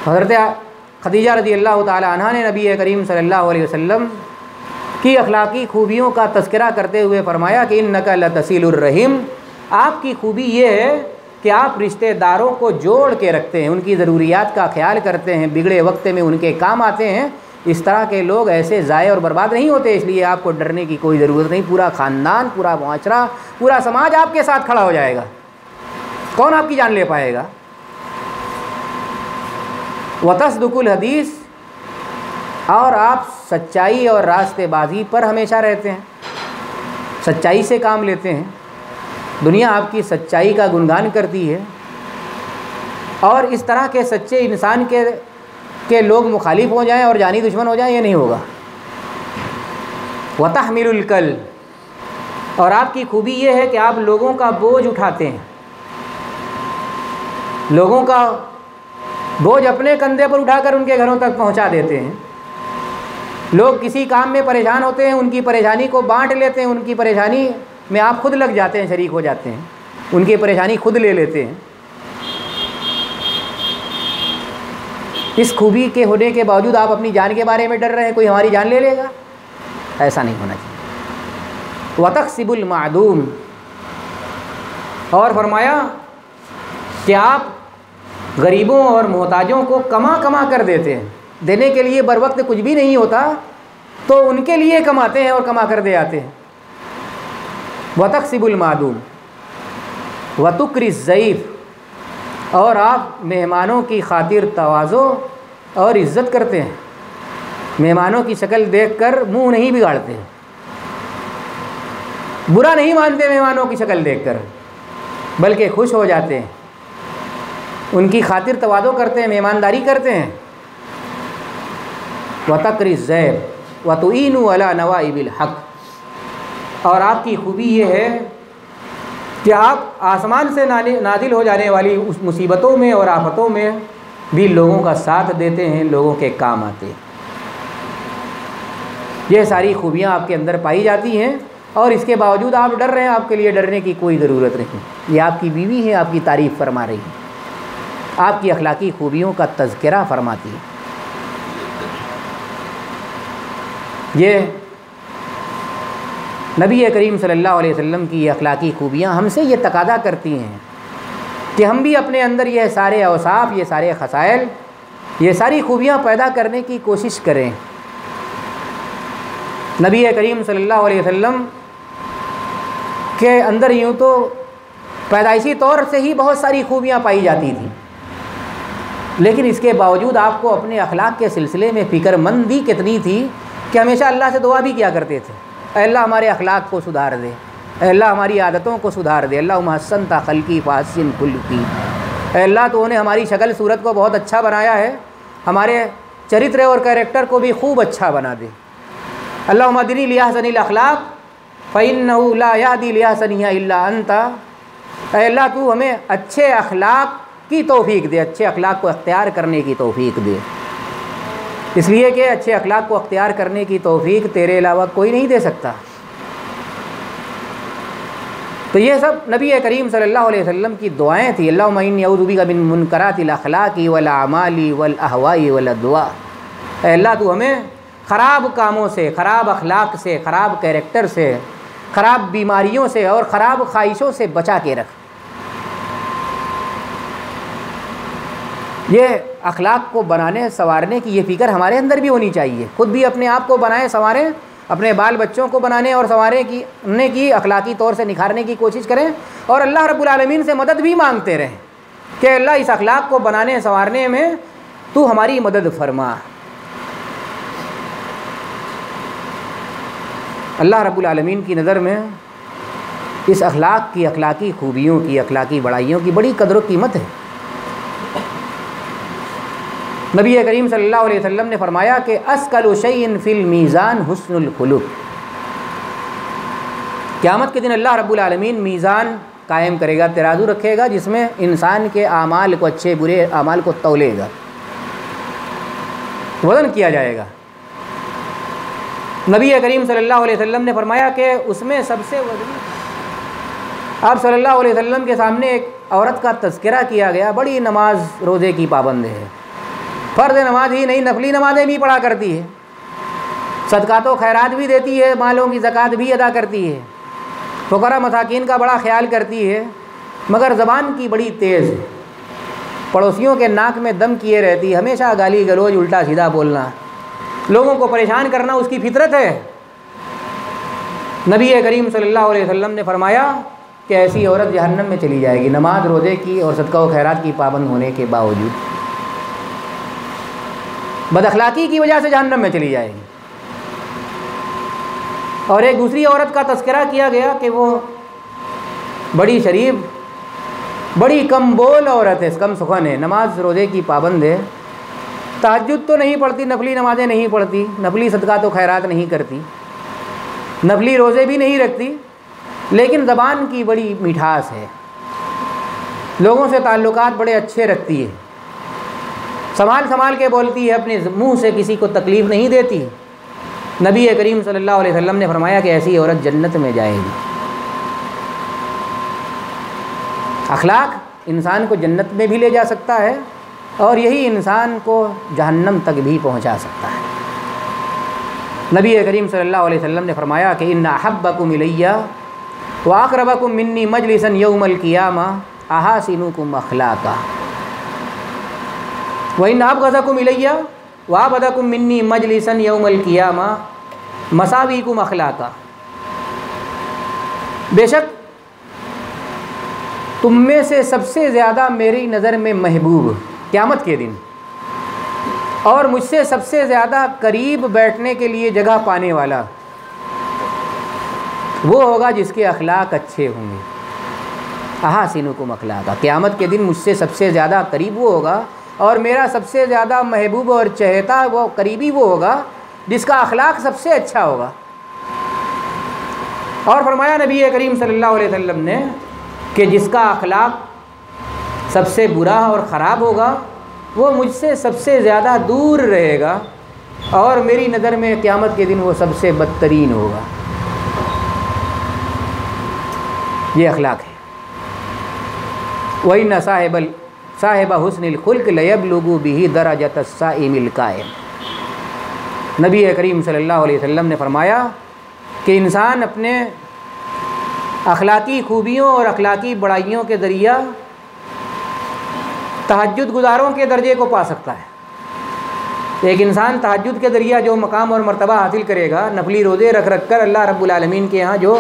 हज़रत खदीजा रज़ी अल्लाह ताला अन्हा ने नबी करीम सल्लल्लाहु अलैहि वसल्लम की अखलाकी खूबियों का तज़किरा करते हुए फ़रमाया कि इन्नका लतसीलुर रहीम, आपकी खूबी ये है कि आप रिश्तेदारों को जोड़ के रखते हैं, उनकी ज़रूरियात का ख्याल करते हैं, बिगड़े वक्त में उनके काम आते हैं। इस तरह के लोग ऐसे ज़ाये और बर्बाद नहीं होते, इसलिए आपको डरने की कोई ज़रूरत नहीं। पूरा ख़ानदान, पूरा मुआशरा, पूरा समाज आपके साथ खड़ा हो जाएगा, कौन आपकी जान ले पाएगा। वतस्दुकुल हदीस, और आप सच्चाई और रास्तेबाजी पर हमेशा रहते हैं, सच्चाई से काम लेते हैं। दुनिया आपकी सच्चाई का गुणगान करती है और इस तरह के सच्चे इंसान के लोग मुखालिफ हो जाएं और जानी दुश्मन हो जाएं, ये नहीं होगा। वतहमिलुल कल, और आपकी खूबी ये है कि आप लोगों का बोझ उठाते हैं, लोगों का बोझ अपने कंधे पर उठाकर उनके घरों तक पहुंचा देते हैं। लोग किसी काम में परेशान होते हैं, उनकी परेशानी को बांट लेते हैं, उनकी परेशानी में आप खुद लग जाते हैं, शरीक हो जाते हैं, उनकी परेशानी खुद ले लेते हैं। इस खूबी के होने के बावजूद आप अपनी जान के बारे में डर रहे हैं, कोई हमारी जान ले लेगा, ऐसा नहीं होना चाहिए। वतक्सिबुल मादूम, और फरमाया कि आप गरीबों और मोहताजों को कमा कमा कर देते हैं। देने के लिए बर वक्त कुछ भी नहीं होता तो उनके लिए कमाते हैं और कमा कर दे आते हैं। वतक्सिबुल मादूम वतुक्रिज़ ज़ईफ़, और आप मेहमानों की खातिर तवाज़ो और इज़्ज़त करते हैं। मेहमानों की शक्ल देखकर मुंह नहीं बिगाड़ते, बुरा नहीं मानते मेहमानों की शक्ल देखकर, बल्कि खुश हो जाते हैं, उनकी खातिर तवाज़ो करते हैं, मेहमानदारी करते हैं। वतक्रिज़ ज़ैफ़ वतुईनु अला नवाइबिल हक़, और आपकी खूबी ये है कि आप आसमान से नाजिल हो जाने वाली उस मुसीबतों में और आफतों में भी लोगों का साथ देते हैं, लोगों के काम आते हैं। ये सारी खूबियाँ आपके अंदर पाई जाती हैं और इसके बावजूद आप डर रहे हैं, आपके लिए डरने की कोई ज़रूरत नहीं। ये आपकी बीवी है, आपकी तारीफ़ फरमा रही है, आपकी अखलाकी खूबियों का तज़किरा फरमाती है। ये नबी करीम सल्लल्लाहु अलैहि वसल्लम की अखलाकी खूबियाँ हमसे ये तकादा करती हैं कि हम भी अपने अंदर ये सारे औसाफ, ये सारे खसाइल, ये सारी खूबियाँ पैदा करने की कोशिश करें। नबी करीम सल्लल्लाहु अलैहि वसल्लम के अंदर यूँ तो पैदाइशी तौर से ही बहुत सारी खूबियाँ पाई जाती थी, लेकिन इसके बावजूद आपको अपने अखलाक के सिलसिले में फ़िक्रमंदी कितनी थी कि हमेशा अल्लाह से दुआ भी किया करते थे, अल्लाह हमारे अखलाक को सुधार दे, अल्लाह हमारी आदतों को सुधार दे, अल्लाहुम्मा हस्सनता खल्की फ़हस्सिन खुल्की, अल्लाह तो उन्हें हमारी शक्ल सूरत को बहुत अच्छा बनाया है, हमारे चरित्र और कैरेक्टर को भी खूब अच्छा बना दे। अल्लाहुम्मा दिनी लिअहसनिल अखलाक, फ़इन्नहु ला याहदी लिअहसनिहा इल्ला अंता। ऐ अल्लाह तू हमें अच्छे अखलाक की तौफीक दे, अच्छे अखलाक को अख्तियार करने की तौफीक दे, इसलिए कि अच्छे अखलाक को अख्तियार करने की तौफीक तेरे अलावा कोई नहीं दे सकता। तो ये सब नबी करीम सल्लल्लाहु अलैहि वसल्लम की दुआएं थी। अल्लाहुम्मा इन्नी अऊज़ु बिका मिन मुनकरातिल अखलाक़ि वल अमाली वल अहवाई वल दुआ। अल्लाह तू हमें ख़राब कामों से, ख़राब अखलाक से, ख़राब कैरेक्टर से, ख़राब बीमारियों से और ख़राब ख्वाहिशों से बचा के रख। ये अखलाक को बनाने संवारने की ये फ़िक्र हमारे अंदर भी होनी चाहिए। खुद भी अपने आप को बनाएं संवारें, अपने बाल बच्चों को बनाने और संवारने की अखलाकी तौर से निखारने की कोशिश करें और अल्लाह रब्बुल आलमीन से मदद भी मांगते रहें कि अल्लाह इस अखलाक को बनाने संवारने में तू हमारी मदद फरमा। अल्लाह रब्बुल आलमीन की नज़र में इस अखलाक की, अखलाकी खूबियों की, अखलाकी बड़ाइयों की बड़ी कदर व कीमत है। नबी करीम सल्लल्लाहु अलैहि वसल्लम ने फरमाया कि अस्कलु शैइन फिल मीज़ान हुस्नुल खुलुक। क़यामत के दिन अल्लाह रब्बुल आलमीन मीज़ान कायम करेगा, तराजू रखेगा, जिसमें इंसान के आमाल को, अच्छे बुरे आमाल को तौलेगा, वज़न किया जाएगा। नबी करीम सल्लल्लाहु अलैहि वसल्लम ने फरमाया कि उसमें सबसे वज़नी, आप सल्लल्लाहु अलैहि वसल्लम के सामने एक औरत का तज़किरा किया गया, बड़ी नमाज रोज़े की पाबंद है, फ़र्ज़ नमाज ही नहीं नफली नमाज़ें भी पढ़ा करती है, सदक़ात व खैरात भी देती है, मालों की ज़कात भी अदा करती है, फ़ुक़रा मसाकीन का बड़ा ख्याल करती है, मगर ज़बान की बड़ी तेज़, पड़ोसियों के नाक में दम किए रहती, हमेशा गाली गलौज, उल्टा सीधा बोलना, लोगों को परेशान करना उसकी फितरत है। नबी करीम सल्लल्लाहु अलैहि वसल्लम ने फरमाया कि ऐसी औरत जहन्नम में चली जाएगी, नमाज रोज़े की और सदका व खैरात की पाबंद होने के बावजूद बदअखलाकी की वजह से जहन्नम में चली जाएगी। और एक दूसरी औरत का तज़किरा किया गया कि वो बड़ी शरीफ, बड़ी कम बोल औरत है, कम सुखन है, नमाज रोज़े की पाबंद है, तहज्जुद तो नहीं पढ़ती, नफली नमाज़ें नहीं पढ़ती, नफली सदका तो खैरात नहीं करती, नफली रोज़े भी नहीं रखती, लेकिन ज़बान की बड़ी मिठास है, लोगों से ताल्लुकात बड़े अच्छे रखती है, संभाल के बोलती है, अपने मुंह से किसी को तकलीफ़ नहीं देती। नबी करीम सल्लल्लाहु अलैहि वसल्लम ने फरमाया कि ऐसी औरत जन्नत में जाएगी। अखलाक इंसान को जन्नत में भी ले जा सकता है और यही इंसान को जहन्नम तक भी पहुंचा सकता है। नबी करीम सल्लल्लाहु अलैहि वसल्लम ने फरमाया कि इन्ना अहब्बकुम इलैया व अक़रबकुम मिन्नी मजलिसन यौमल क़ियामा अहासिनुकुम अख़लाक़ा व इन अबग़ज़कुम इलैया व अबग़ज़कुम मिन्नी मजलिसन यौमल क़ियामा मसावीकुम अख़लाक़ा। बेशक तुम में से सबसे ज़्यादा मेरी नज़र में महबूब क़यामत के दिन और मुझसे सबसे ज़्यादा करीब बैठने के लिए जगह पाने वाला वो होगा जिसके अखलाक अच्छे होंगे। अहासिनुकुम अख़लाक़ा, क़यामत के दिन मुझसे सबसे ज़्यादा करीब वो होगा और मेरा सबसे ज़्यादा महबूब और चहेता वो करीबी वो होगा जिसका अखलाक सबसे अच्छा होगा। और फरमाया नबी करीम सल्लल्लाहु अलैहि वसल्लम ने कि जिसका अखलाक सबसे बुरा और ख़राब होगा वो मुझसे सबसे ज़्यादा दूर रहेगा और मेरी नज़र में क़यामत के दिन वो सबसे बदतरीन होगा। ये अखलाक है। वही न साहिब हुस्निल खुल्क लयब्लुगु बिही दरजतस साइमिल काइम। नबी करीम सल्लल्लाहु अलैहि वसल्लम ने फरमाया कि इंसान अपने अखलाकी खूबियों और अखलाकी बड़ाइयों के ज़रिया तहज्जुद गुज़ारों के दर्जे को पा सकता है। एक इंसान तहज्जुद के ज़रिया जो मकाम और मर्तबा हासिल करेगा, नफली रोज़े रख कर अल्लाह रब्बुल आलमीन के यहाँ जो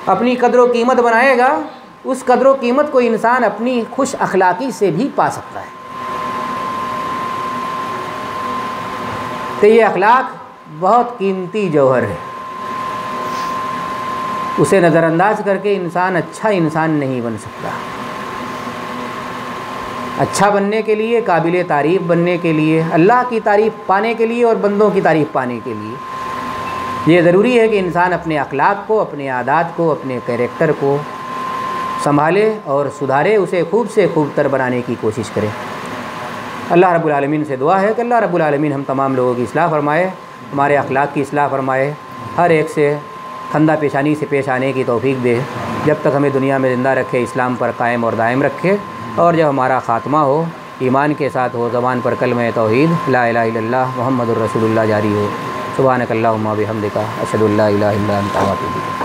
अपनी कदर व कीमत बनाएगा, उस कदर व कीमत को इंसान अपनी खुश अखलाकी से भी पा सकता है। तो ये अखलाक बहुत कीमती जौहर है, उसे नज़रअंदाज करके इंसान अच्छा इंसान नहीं बन सकता। अच्छा बनने के लिए, काबिल तारीफ़ बनने के लिए, अल्लाह की तारीफ़ पाने के लिए और बंदों की तारीफ़ पाने के लिए ये ज़रूरी है कि इंसान अपने अखलाक को, अपने आदात को, अपने कैरेक्टर को संभाले और सुधारे, उसे खूब से खूब तर बनाने की कोशिश करे। अल्लाह रब्बुल आलमीन से दुआ है कि अल्लाह रब्बुल आलमीन हम तमाम लोगों की इस्लाह फरमाए, हमारे अखलाक की इस्लाह फरमाए, हर एक से खंदा पेशानी से पेश आने की तौफीक दे, जब तक हमें दुनिया में ज़िंदा रखे, इस्लाम पर कायम और दायम रखे, और जब हमारा ख़ात्मा हो ईमान के साथ हो, ज़बान पर कलमे तौहीद ला इलाहा इल्लल्लाह मुहम्मदुर रसूलुल्लाह जारी हो। सुब्हानक अल्लाहुम्मा बिहम्दिका अशहदु अल्ला इलाहा इल्ला अंता अस्तगफिरुका।